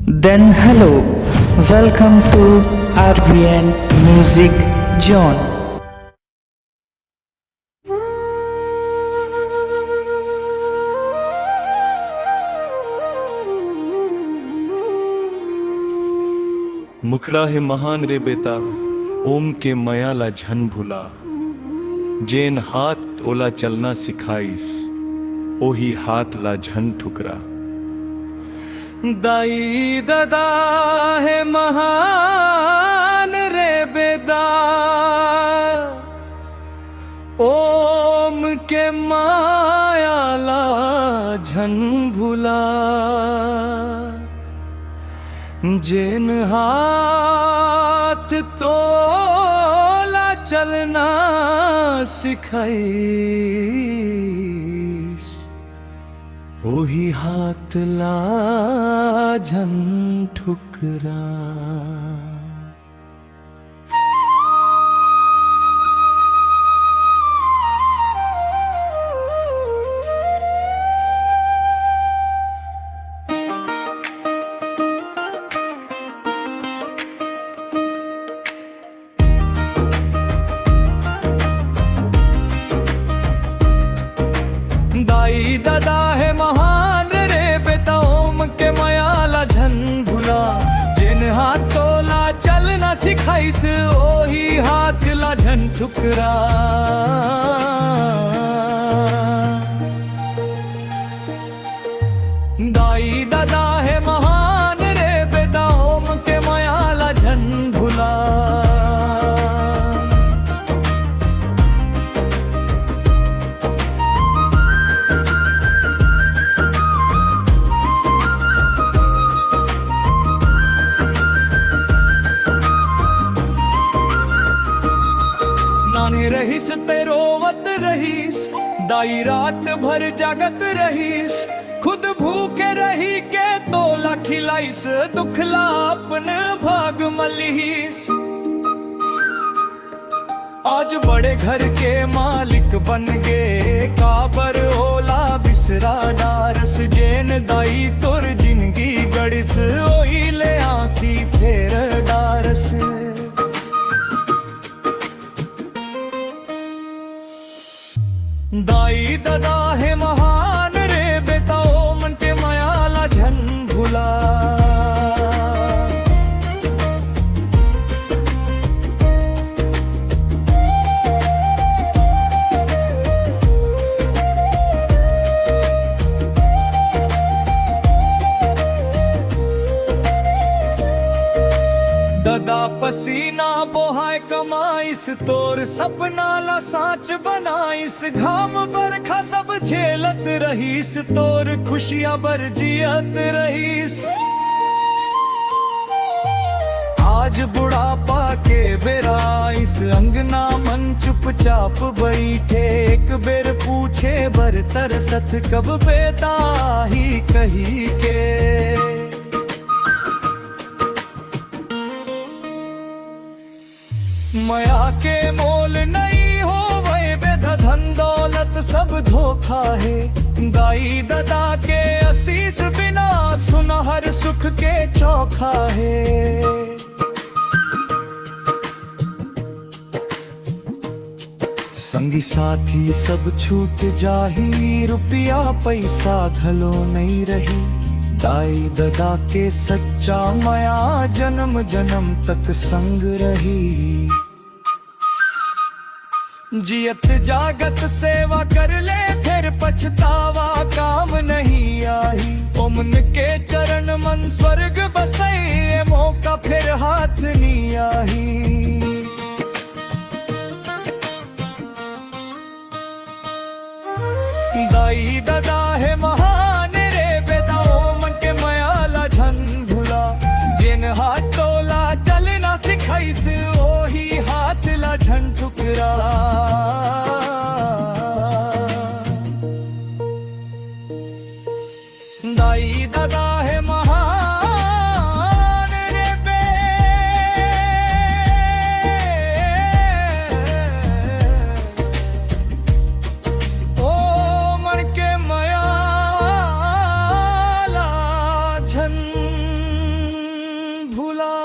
Then hello, welcome to RVN Music Zone. मुखड़ा है महान रे बेटा, ओम के मयाला झन भुला। जेन हाथ ओला चलना सिखाइस, ओही हाथ ला झन ठुकरा। दाई ददा है महान रे बेदा, ओम के मायाला झन भुला। जिन हाथ तोला चलना सिखाइस, वही हाथ ला झन ठुकरा। दाई दादा है महान रे बेटा, ओम के मयाला झन भुला। जिन हाथ तोला चलना सिखाइस, ओही हाथ ला झन ठुकरा। दाई दादा है महान रे बेटा, ओम के मयाला झन भुला। नाने रहीस ते रोवत रहीस, दाई रात भर जागत रहीस। खुद भूखे रही के तोला खिलाइस, दुखला अपन भाग मलीस। आज बड़े घर के मालिक बन गे, काबर ओला बिसरा डारस। जेन दाई तोर जिंदगी गड़िस, ओही ले आखी फेर डारस। दाई दादा है महान रे बेटा, ओम के मयाला झन भुला। ददा पसीना बोहाय कमाइस, तोर सपना ला साच बनाइस। घाम बरखा सब झेलत रहीस, तोर खुशियां बर जियत रहीस। आज बुढ़ापा के बेराइस, अंगना मन चुपचाप बैठे। एक बेर पूछे बर तरसत, कब बेटा ही कही के। माया के मोल नहीं हो वही बेधा, धन दौलत सब धोखा है। दाई दादा के आशीष बिना, सुनहर सुख के चौखा है। संगी साथी सब छूट जाही, रुपया पैसा घलो नहीं रही। दाई दादा के सच्चा माया, जन्म जन्म तक संग रही। जियत जागत सेवा कर ले, फिर पछतावा काम नहीं आई। ओमन के चरण मन स्वर्ग बसई, मौका फिर हाथ नहीं आई। दाई दादा है महान रे बेटा, ओम के मयाला झन भुला। जिन हाथ तोला चलना सिखाइस, ओही हाथ ला झन ठुकरा। दाई दादा है महान रे बे, ओम के मया भुला